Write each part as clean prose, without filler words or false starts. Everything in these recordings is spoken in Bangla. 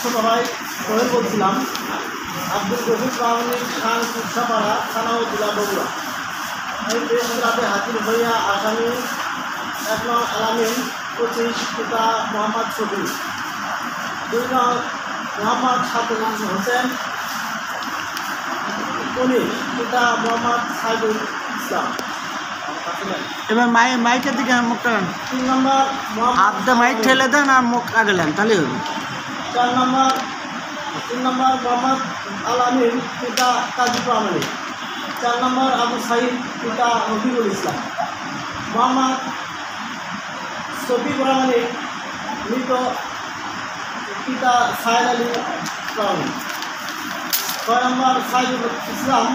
ছোটো ভাই সোহেল বলছিলাম। আব্দুল রফিক মাহমুদ খান কুৎসাপাড়া, থানা জেলা বগুড়া। আমি প্রেস ক্লাবে হাজির হইয়া আসামি 1 নং আলামিন 25 পিতা মোহাম্মদ শফি, 2 নং মোহাম্মদ সাদুল হোসেন 19 পিতা মোহাম্মদ সাইদুল ইসলাম। এবার মাইকের দিকে মুখটা 3 নম্বর হাত দিয়ে মাইক ঠেলে দেন আর মুখ আগে নেন, তাহলেই হবে। 3 নম্বর মোহাম্মদ আলামিন পিতা কাজী প্রামাণিক। 4 নম্বর আবু সাইদ পিতা রফিকুল ইসলাম। মোহাম্মদ শফি প্রামাণিক মৃত পিতা সাহেদ আলী প্রামাণিক। 6 নম্বর সাইদুল ইসলাম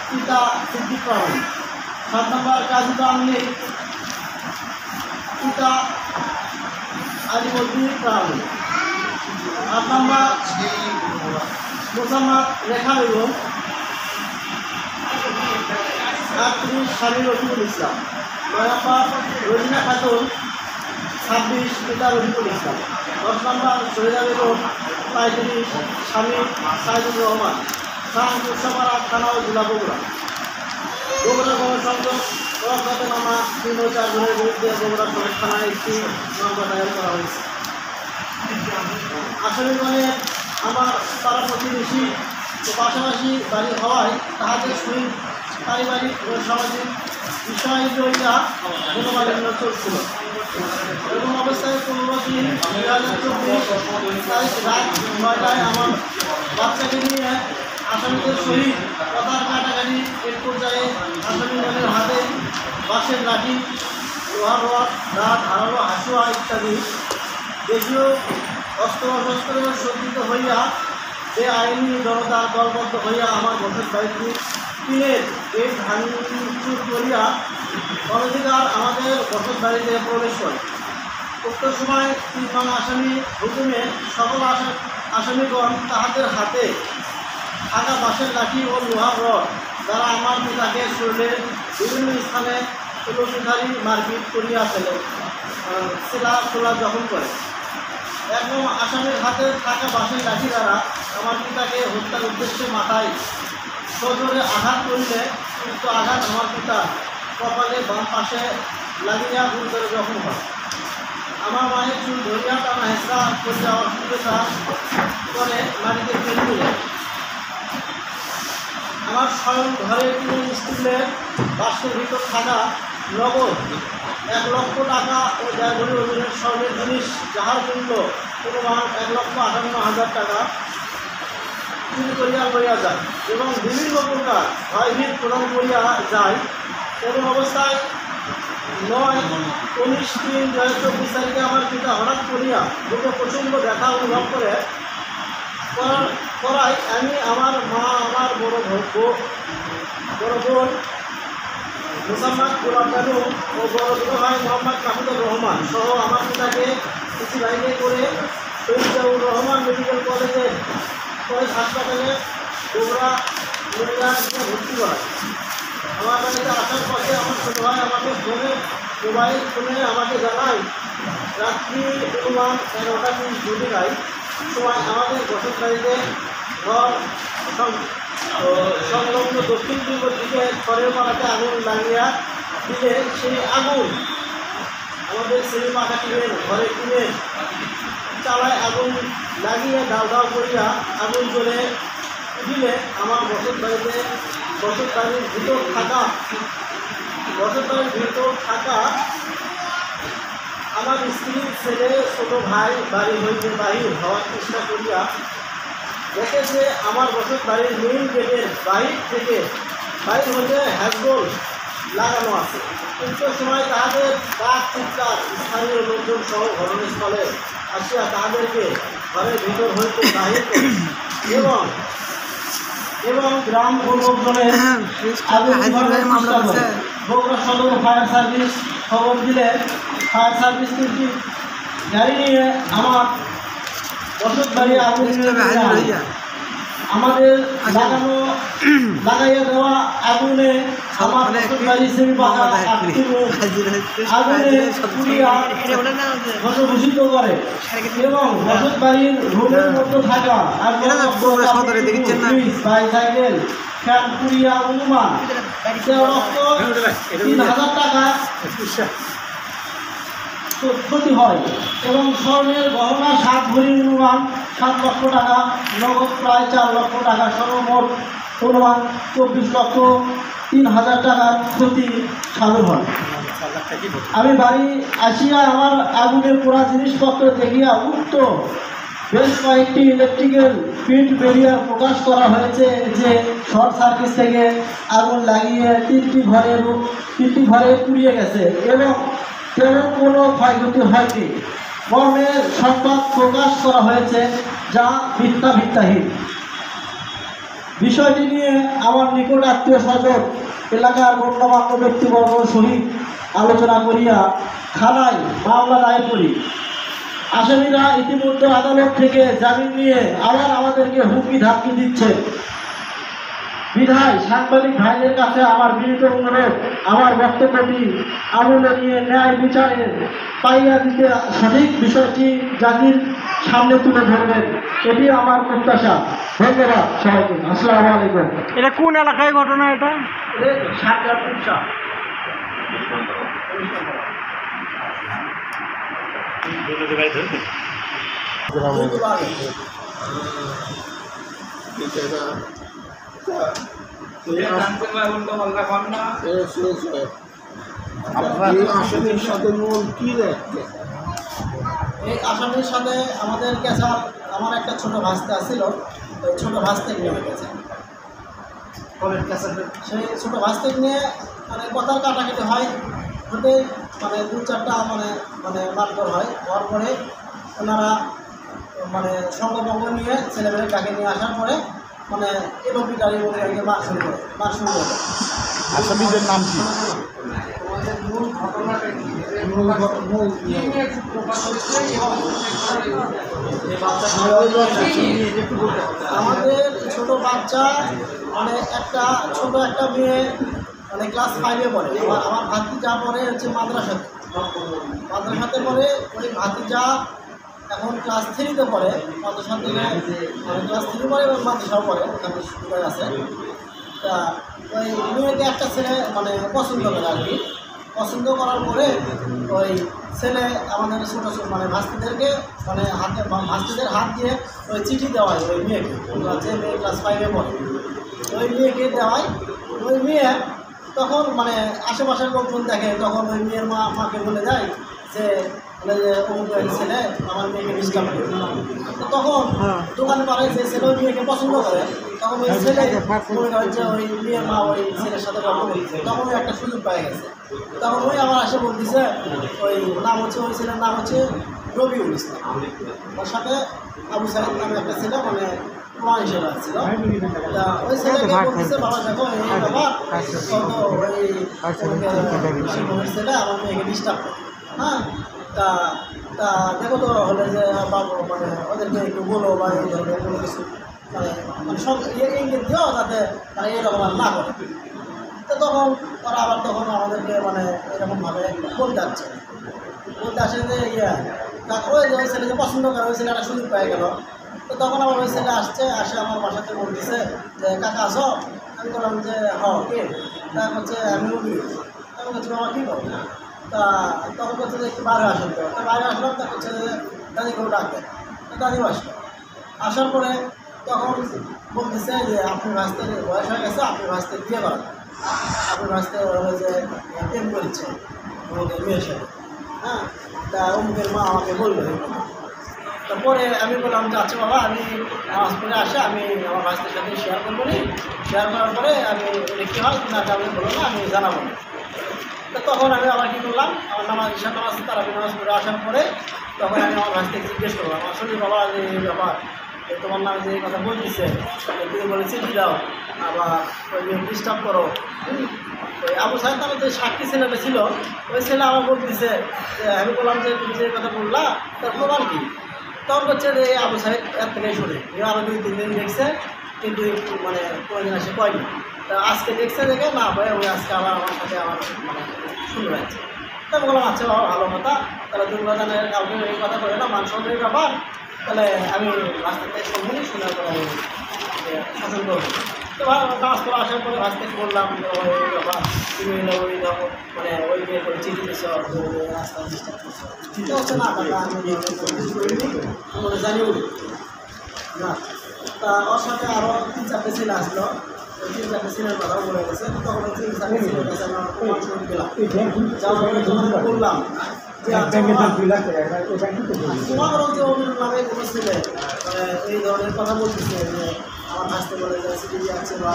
পিতা সিদ্দিক প্রামাণিক। 7 নম্বর কাজী প্রামাণিক পিতা আলিমুদ্দিন প্রামাণিক। 8 নম্বর মোসাম্মদ রেখা বেগম 38 স্বামী রফিকুল ইসলাম। 9 নম্বর রোজিনা খাতুন 26 পিতা রফিকুল ইসলাম। 10 নম্বর শহীদা বেগম 35 স্বামী সাইদুর রহমান, খান কুৎসাপাড়া, থানা জেলা বগুড়া। বগুড়া গণসংযোগ অজ্ঞাতনামা 3 ও 4 জনের বিরুদ্ধে বগুড়া সদর থানায় একটি মামলা দায়ের করা হয়েছে। আসামিগণের আমার পাড়া প্রতিবেশী ও পাশাপাশি বাড়ি হওয়ায় তাহাদের সহিত পারিবারিক ও সামাজিক বিষয় লইয়া মনোমালিন্য চলছিল। এরকম অবস্থায় 15 দিন 2024 তারিখ রাত 9টায় আমার বাচ্চাকে নিয়ে আসামিদের সহিত কথার কাটাকাটি এক পর্যায়ে আসামিগণের হাতে বাঁশের লাঠি, লোহার রড, দাঁত, ধারালো হাসুয়া ইত্যাদি দেশীয় অস্ত্র শস্ত্রে সজ্জিত হইয়া সে আইনি জনতা দলবদ্ধ হইয়া আমার বসত বাড়িটি টিনের গেট ভাঙচুর করিয়া অনধিকার আমাদের বসত বাড়িতে প্রবেশ করে। উক্ত সময় 3 নং আসামি হুকুমে সকল আসামিগণ তাহাদের হাতে থাকা বাঁশের লাঠি ও লোহার রড দ্বারা আমার পিতাকে শরীরের বিভিন্ন স্থানে তুলসীধারী মারপিট করিয়া খোলা জখম করে। 1 নং আসামির হাতে থাকা বাঁশের লাঠি দ্বারা আমার পিতাকে হত্যার উদ্দেশ্যে মাথায় সজোরে আঘাত করিলে উক্ত আঘাত আমার পিতা কপালে বাম পাশে লাগিয়া গুরুতর জখম হয়। আমার মায়ের চুল ধরিয়া টানা হেঁচড়া করিয়া অসুবিধা করে মাটিতে ফেলে দিলে। আমার স্বয়ং ঘরের স্কুলের বাক্সের ভিতর থাকা নগদ 1 লক্ষ টাকা ও 1.5 ভরি ওজনের স্বর্ণের জিনিস, যাহার মূল্য অনুমান 1,58,000 টাকা চুরি করিয়া লইয়া যায় এবং বিভিন্ন প্রকার ভয়ভীত প্রদান করিয়া যায়। কোনো অবস্থায় 9-19-3-2024 তারিখে আমার পিতা হঠাৎ করিয়া বুকে প্রচণ্ড ব্যথা অনুভব করায় আমি, আমার মা, আমার বড় বোন মোসাম্মদ গোলাম বেগম ও বড় ভাই মোহাম্মদ কামুদুর রহমান সহ আমার পিতাকে কিছু বাইকে করে শহীদ জিয়াউর রহমান মেডিকেল কলেজ হাসপাতালে বগুড়া ভর্তি করায়। আমার বাড়িতে আসার পথে আমার ছোটো ভাই আমাকে মোবাইল ফোনে আমাকে জানায় রাত্রি অনুমান 11:20 সময় আমাদের বসত বাড়িতে ঘর সংলগ্ন দক্ষিণ পূর্ব দিকে ঘরের পাড়াতে আগুন লাগিয়া দিলে সেই আগুন আমাদের সেই পাখা টিনের ঘরে টিনের চালায় আগুন লাগিয়ে দাও করিয়া আগুন জ্বলে দিলে আমার বসত বাড়ির ভিতর থাকা আমার স্ত্রীর ছেলে ছোট ভাই বাড়ি হইতে বাহির হওয়ার চেষ্টা করিয়া দেখে যে আমার বসত বাড়ির মেইন গেটের বাহির হইতে হ্যাজবল লাগানো আছে। উক্ত সময় তাহাদের ডাক চিৎকার স্থানীয় লোকজন সহ ঘটনাস্থলে আসিয়া তাহাদেরকে ঘরের ভিতর হইতে বাহির করে এবং গ্রাম ও লোকজনের বগুড়া সদর ফায়ার সার্ভিস খবর দিলে ফায়ার সার্ভিস গাড়ি নিয়ে আমার বসত বাড়ি আগুন আমাদের লাগানো লাগাইয়া দেওয়া আগুনে আমার শ্বশুর বাড়ির সেমি বাবা আগুনে পুড়িয়া ভস্মীভূষিত করে এবং শ্বশুর বাড়ির রুমের মধ্যে থাকা বাইসাইকেল ফ্যান পুড়িয়া অনুমান 13,000 টাকা ক্ষতি হয় এবং স্বর্ণের গহনা 7 ভরি অনুমান 7 লক্ষ টাকা, নগদ প্রায় 4 লক্ষ টাকা, সর্বমোট অনুমান 24,03,000 টাকার ক্ষতি সাধন হয়। আমি বাড়ি আসিয়া আমার আগুনের পোড়া জিনিসপত্র দেখিয়া উক্ত বেশ কয়েকটি ইলেকট্রিক্যাল ফিল্ড ব্যারিয়ার প্রকাশ করা হয়েছে যে শর্ট সার্কিট থেকে আগুন লাগিয়ে তিনটি ঘরে পুড়িয়ে গেছে এবং তেমন কোনো ক্ষয়ক্ষতি হয়নি মর্মে সংবাদ প্রকাশ করা হয়েছে যা ভিত্তাহীন। বিষয়টি নিয়ে আমার নিকট আত্মীয় স্বজন এলাকার গণ্যমান্য ব্যক্তিবর্গ সহিত আলোচনা করিয়া থানায় মামলা দায়ের করি। আসামিরা ইতিমধ্যে আদালত থেকে জামিন নিয়ে আবার আমাদেরকে হুমকি ধামকি দিচ্ছে। বিধায় সাংবাদিক ভাইদের কাছে আমার বিনীত অনুরোধ, আমার বক্তব্যটি আমলে নিয়ে ন্যায় বিচারে পাইয়া দিতে সঠিক বিষয়টি জাতির সামনে তুলে ধরবেন, এটি আমার প্রত্যাশা। ধন্যবাদ সবাইকে। আসসালামু আলাইকুম। এটা কোন এলাকায় ঘটনা? এটা আসামির সাথে এই আসামির সাথে আমাদের কাছে আমার একটা ছোট ভাস্তা ছিল, ওই ছোট ভাস্তে নিয়ে গেছে। সেই ছোট ভাস্তে নিয়ে মানে কথার কাটাকাটি হয়, হতে মানে 2-4টা মানে মারধর হয়। হওয়ার পরে ওনারা মানে সঙ্গভঙ্গ নিয়ে ছেলেমেয়ের ডাকে নিয়ে আসার পরে মানে এলোপি গাড়ি বলে মার শুরু করে। আসামিদের নাম কি? আমাদের ছোট বাচ্চা মানে একটা মেয়ে মানে ক্লাস 5-এ পড়ে। আমার ভাতিজা পড়ে হচ্ছে মাদ্রাসাতে পড়ে। ওই ভাতিজা এখন ক্লাস 3-তে পড়ে। মাদ্রাসা থেকে মানে ক্লাস 3 পড়ে এবং মাদ্রাসাও পড়ে, ওখানে সুবিধা আছে। তা ওই মেয়েকে একটা ছেলে মানে পছন্দ করে আর কি। পছন্দ করার পরে ওই ছেলে আমাদের ছোটো মানে ভাস্তিদেরকে মানে ভাস্তিদের হাত দিয়ে ওই চিঠি দেওয়ায় ওই মেয়েকে, যে মেয়ে ক্লাস 5-এ পড়ে ওই মেয়েকে দেওয়ায়। ওই মেয়ে তখন মানে আশেপাশের লোকজন দেখে, তখন ওই মেয়ের মাকে বলে যায় যে অমুক ছেলে আমার মেয়েকে ডিস্টার্ব করে। তো তখন দোকানে পাড়ায় যে ছেলে ওই মেয়েকে পছন্দ করে, তখন ওই ছেলে মনে হয় যে ওই মেয়ের মা ওই ছেলের সাথে গল্প করছে। তখন ওই একটা সুযোগ পাই গেছে। তখন ওই আমার আসে বলতেছে ওই নাম হচ্ছে, ওই ছেলের নাম হচ্ছে রবিউল ইসলাম। ওর সাথে আবু সাইদ নামে একটা ছেলে মানে প্রমাণ হিসেবে আসছিল। তা ওই ছেলেকে বলতেছে বাবা দেখো এই ব্যাপার ছেলে আমার মেয়েকে ডিস্টার্ব করে। হ্যাঁ, তা দেখো তো হলে যে বাবু মানে ওদেরকে একটু বলো বা এই ধরনের কোনো কিছু মানে সব ইঙ্গিত দিও যাতে মানে এরকম আর না করে। তো তখন ওরা আবার তখন আমাদেরকে মানে এরকমভাবে বলতে আসে যে ওই যে ওই ছেলেকে পছন্দ করে, ওই ছেলেটা সুযোগ পেয়ে গেল। তো তখন আবার ওই ছেলে আসে আমার বাসাতে বলতেছে যে কাকা আসো। আমি বললাম যে কে? তা হচ্ছে আমি আমি বলছি বাবা কী করবো? তা তখন হচ্ছে যে একটু বাইরে আসেন। তো বাইরে আসলাম, তা হচ্ছে যে দাদিকেও ডাকতেন। দাদিও আসলো। আসার পরে তখন বলতেছে যে আপনি ভাস্তের বয়স হয়ে গেছে, আপনি ভাস্তের বিয়ে করেন, আপনি ভাস্তে যে প্রেম করেছে আমাদের মেয়ের সাথে। হ্যাঁ, তা অমুকের মা আমাকে বললো। তারপরে আমি বললাম যে আচ্ছা বাবা, আমি নামাজ পড়ে আসে আমি আমার ভাস্তের সাথে শেয়ার করবো নি। শেয়ার করার পরে আমি কী হয় না আমি বলবো না, আমি জানাবো না। তো তখন আমি আবার কী করলাম, আমার ঈশান নামাজ তারাবি নামাজ পড়ে আসার পরে তখন আমি আমার ভাস্তে জিজ্ঞেস করলাম, আসলে বাবা যে ব্যাপার তোমার নামে যে কথা বলতেছে, তুমি বলে চিঠি দাও, আবার ওই ডিস্টার্ব করো। ওই আবু সাহেব নামে যে সাক্ষী ছেলেটা ছিল, ওই ছেলে আমার বলতেছে যে আমি বললাম যে তুমি যে কথা বললা তার প্রমাণ কী? তখন হচ্ছে যে আবু সাহেব এর থেকেই শুনে আরও 2-3 দিন দেখছে কিন্তু মানে কোনোদিন এসে কয়নি। তা আজকে দেখছে দেখে না ভাই ওই আজকে আবার আমার সাথে আমার মানে সুন্দর লাগছে। তা আমি বললাম আচ্ছা বাবা ভালো কথা, তাহলে দুর্গাদানের কাউকে এই কথা করে না মান সম্মানের ব্যাপার, তাহলে আমি রাস্তাতে শুনবনি, শোনার পরে আমি শাসন করবো। তো কাজ করে আসার পরে ভাজতে বললাম যে ওই বাবা তুমি ওই মানে ওই মেয়ে করে চিঠি দিচ্ছ রাস্তা ডিস্টার্ব করছো, ঠিক হচ্ছে না কাকা আমি করিনি, আমি জানিও না। তা ওর সাথে আরও 3-4টে ছেলে আসলো, ওই 3-4টে ছেলের কথাও বলে গেছে। তখন ওই 3-4টে ছেলের কাছে আমরা প্রমাণ শুরু গেলাম, যাওয়ার পরে তখন বললাম যে তোমার যে অভিযোগ নামে কোনো ছেলে এই ধরনের কথা বলতেছে যে আমার হাসতে বলে যে সিটি আছে বা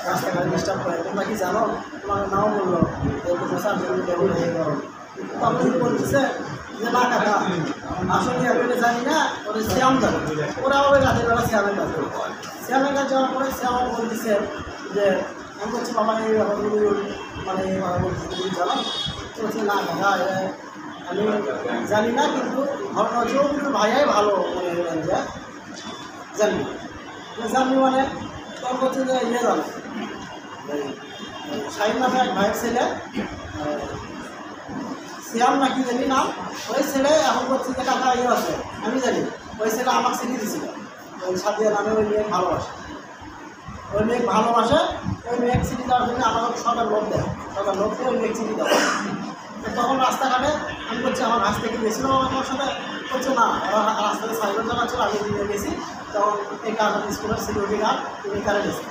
রাস্তাঘাট ডিস্টার্ব করে, তোমরা কি জানো? তোমাকে নাও বললো যে তোমার সার্টিফিকেট ব্যবহার হয়ে গেল। তখন বলতেছে যে না কাকা আসলে আমি জানি না, ওদের শ্যাম জানে, ওরা ওই রাতের বেলা শ্যামের কাজ করে। শ্যামের কাজ যাওয়ার পরে শ্যাম বলতেছে যে আমি বলছি বাবা এই ব্যাপারগুলো মানে এই কথা বলতেছে তুমি জানো? বলছে না কাকা আমি জানি না, কিন্তু ঘটনা হচ্ছে কিন্তু ভাইয়াই ভালো মনে হলেন যে জানি জানি মানে তখন হচ্ছে যে ইয়ে জানো শাহিন নামে এক ভাইয়ের ছেলে শ্যাম নাকি জানি নাম, ওই ছেলে এখন করছে যে কাকা ইয়ে আছে আমি জানি, ওই ছেলে আমাকে চিঠি দিয়েছিল ওই সাদিয়া নামে ওই মেয়ে ভালোবাসে, ওই মেয়ে ভালোবাসে, ওই মেয়ে চিঠি দেওয়ার জন্য আমাকে সবার লোক দেয়, সবার লোক দিয়ে ওই মেয়ে চিঠি দেওয়া। তখন রাস্তাঘাটে আমি বলছি আমার হাস থেকে গেছিল আমার সাথে, বলছে না ওরা রাস্তাতে সাইকেল চালাচ্ছিল, আমি নিয়ে গেছি। তখন এই গার্ড স্কুলের সিকিউরিটি গার্ড তুমি কারে গেছি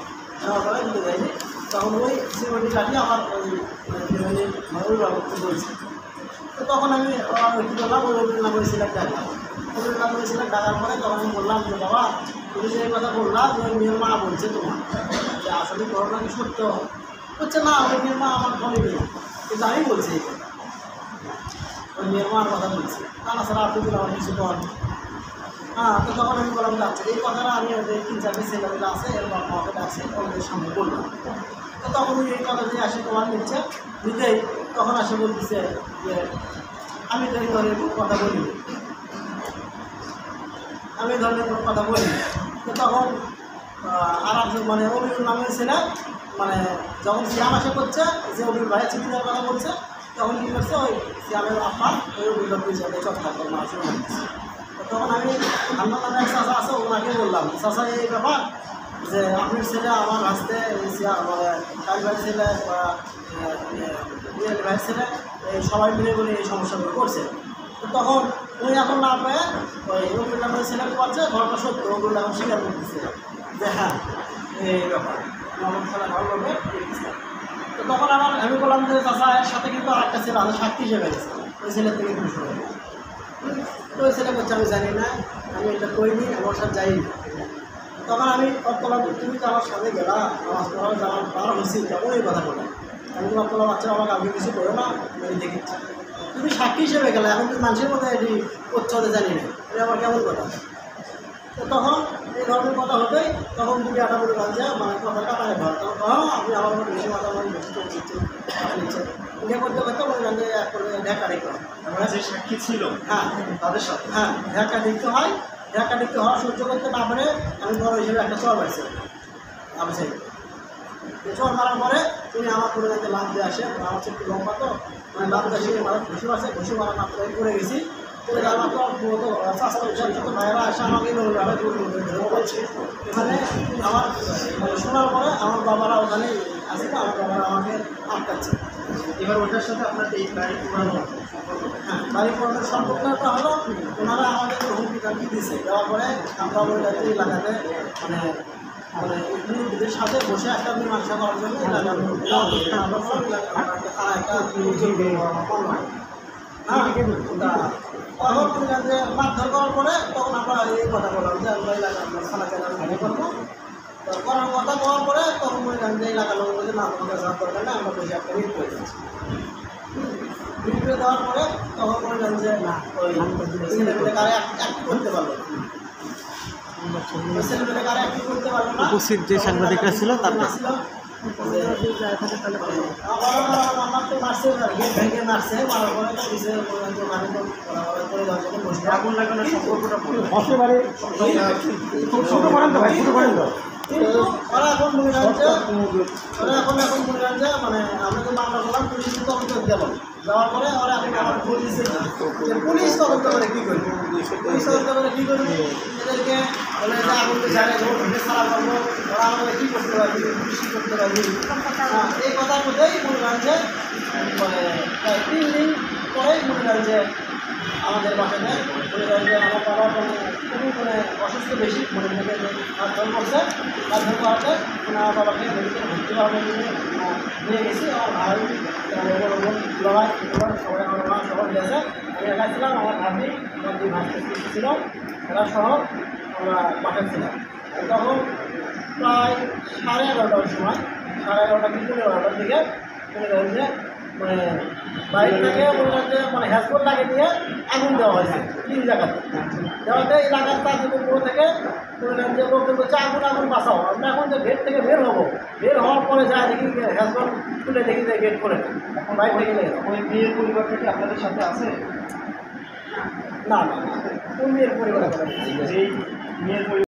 নেওয়ার পরে দিতে যাইনি। তখন ওই সিকিউরিটি গার্ডই আমার ওই বাবুকে বলছে। তো তখন আমি কী করলাম ওই রবির নাম হয়েছিলাম ডাকলাম, রবির নাম হয়েছিলাম ডাকার পরে তখন আমি বললাম যে বাবা তুমি যে এই কথা বললাম যে ওই মেয়ের মা বলছে তোমার যে আসলে ঘটনা কি সত্য? বলছে না ওই মেয়ের মা আমার বলেনি, কিন্তু আমি বলছি এই কথা, ওই মেয়ের মার কথা বলছি, তা না স্যার আপনি আমার কিছু করেন। হ্যাঁ, তো তখন আমি বললাম যাচ্ছে এই কথাটা আমি ওদের 3-4টে ছেলেগুলো আছে এর বাবা মাকে ডাকছে ওদের সামনে বললাম। তো তখন ওই এই কথা দিয়ে আসে তোমার নিচ্ছে নিতেই তখন আসে বলতেছে যে আমি তো এই ধরনের কোনো কথা বলি, আমি এই ধরনের কোনো কথা বলি। তো তখন আর মানে অভিযোগ নামের ছেলে মানে যখন শ্যাম আসে করছে যে অভিযোগ ভাইয়ের চিঠি দেওয়ার কথা বলছে, তখন কী করছে ওই শ্যামের আপনার ওই অভিযোগ হিসাবে চর্চা করে না শুরু করছে। তখন আমি আমার নামে এক চাষা আছে ওনাকে বললাম চাষা এই ব্যাপার যে আপনার ছেলে আমার হাসতে মানে কাজ ভাইয়ের ছেলে বা ভাইয়ের ছেলে এই সবাই মিলে বলে এই সমস্যাগুলো করছে। তো তখন উনি এখন না পেয়ে ওই রবিউল নামের ছেলে করছে ঘটনা সত্য, ওগুলো এখন স্বীকার করতেছে যে হ্যাঁ এই ব্যাপার আমার খেলা ভালো হবে। তো তখন আমি বললাম যে চাষা এর সাথে কিন্তু আর একটা ছেলে আছে সাক্ষী হিসেবে গেছে, ওই ছেলের থেকে খুশি হবে। তো ওই ছেলে করছে আমি জানি না, আমি এটা করিনি, আমার সাথে যাইনি। তখন আমি বললাম তুমি তো আমার সাথে গেলা আমার পড়াও যাওয়ার বার হয়েছি তখন এই কথা বলে আমি তোমার বললাম বাচ্চা আমাকে আমি কিছু করো না আমি দেখেছি তুমি সাক্ষী হিসেবে গেলে এখন তুমি মানুষের মধ্যে এটি করছো হতে জানি না, এটা আমার কেমন কথা। তো তখন এই ধরনের কথা হতেই তখন তুমি আটা বলে বলছে মানে কথা কাটায় ধর তখন আপনি আমার মধ্যে বেশি কথা বলে বেশি করে দিচ্ছে নিচ্ছে এটা করতে করতে বলে জানতে ঢাকা দেখতে হয় আমরা যে সাক্ষী ছিল হ্যাঁ তাদের সাথে হ্যাঁ ঢাকা দেখতে হয়, ঢাকা দেখতে হওয়া সহ্য করতে না পারে আমি বড় হিসেবে একটা চর মারছি আমি চাই চর মারার পরে তিনি আমার করে যাতে লাভ দিয়ে আসে আমার হচ্ছে একটু লম্বা তো মানে লাভ দিয়ে আসে মারা ঘুষি মারছে ঘুষি মারা মাত্র করে গেছি করে যাওয়ার মাত্র তো ভাইয়েরা আসে আমাকে এখানে আমার শোনার পরে আমার বাবারা ওখানে আসে না আমার বাবারা আমাকে আটকাচ্ছে। এবার ওটার সাথে আপনার এই বাড়ি পুরানো হ্যাঁ বাড়ি পুরানোর সম্পর্কটা হলো ওনারা আমাদের হুমকি টামকি দিচ্ছে দেওয়ার পরে আমরা ওই এলাকাতে মানে মানে মুরব্বীদের সাথে বসে একটা মীমাংসা করার জন্য এলাকার আমরা তখন যে মারধর করার পরে তখন আমরা এই কথা বললাম যে আমরা এলাকা আমরা খানা চালানো ভালো করবো করার কথা বলার পরে তখন বললাম যে এলাকার লোক বলছে না তোমাদের যাওয়ার দরকার না আমরা বসে একটা মিট করে দিচ্ছি। মিট করে দেওয়ার পরে তখন বললাম যে না ওই ছেলেমেয়েদের কারে অ্যাক্টিভ করতে পারলো ছেলেমেয়েদের কারে অ্যাক্টিভ করতে পারলো না উপস্থিত যে সাংবাদিকরা ছিল তার ছিল আমার তো মারছে গেট ভেঙে মারছে মারার পরে তো দিছে মানে তো করে দেওয়ার জন্য বসে আগুন লাগানোর সম্পর্কটা বলুন। কিন্তু ওরা এখন মনে রাখছে ওরা এখন মনে রাখছে মানে আমরা যে মামলা করলাম পুলিশ তদন্ত গেল যাওয়ার পরে ওরা এখন আমার পুলিশ পুলিশ তদন্ত করে কী করবে পুলিশ তদন্ত করে কী করবে এদেরকে বলে যে আগুনকে জানে সারা করবো ওরা আমাদের কী করতে পারবি কৃষি করতে পারবি এই কথার মধ্যেই মনে রাখছে মানে 3 দিন পরেই মনে রাখছে আমাদের বাসাতে মনে রাখছে আমার বাবা মানে খুবই মানে অসুস্থ বেশি মনে থেকে মারধর করছে মারধর করাতে আমার বাবাকে মেডিকেল ভর্তি করানোর জন্য নিয়ে গেছি আমার ভাই লড়াই সবাই আমার মা সবাই গেছে আমি একা ছিলাম আমার ভাবি আমার 2 ভাই ছিল এরা সহ আমরা পাঠাচ্ছিলাম তখন প্রায় 11:30টার সময় 11:30 কি 11:30টার দিকে মনে করেন যে মানে বাইরে থেকে মনে করেন যে মানে হ্যাসপোর্ট লাগে দিয়ে আগুন দেওয়া হয়েছে 3 জায়গাতে দেওয়াতে এলাকার পুরো থেকে মনে করেন যে লোকজন বলছে আগুন বাঁচাও আমরা এখন যে গেট থেকে বের হবো বের হওয়ার পরে যা দেখি হ্যাসপোর্ট তুলে দেখি যে গেট করে এখন বাইরে থেকে নেই ওই মেয়ের পরিবারটা কি আপনাদের সাথে আছে? না কোন মেয়ের পরিবার যেই মেয়ের পরিবার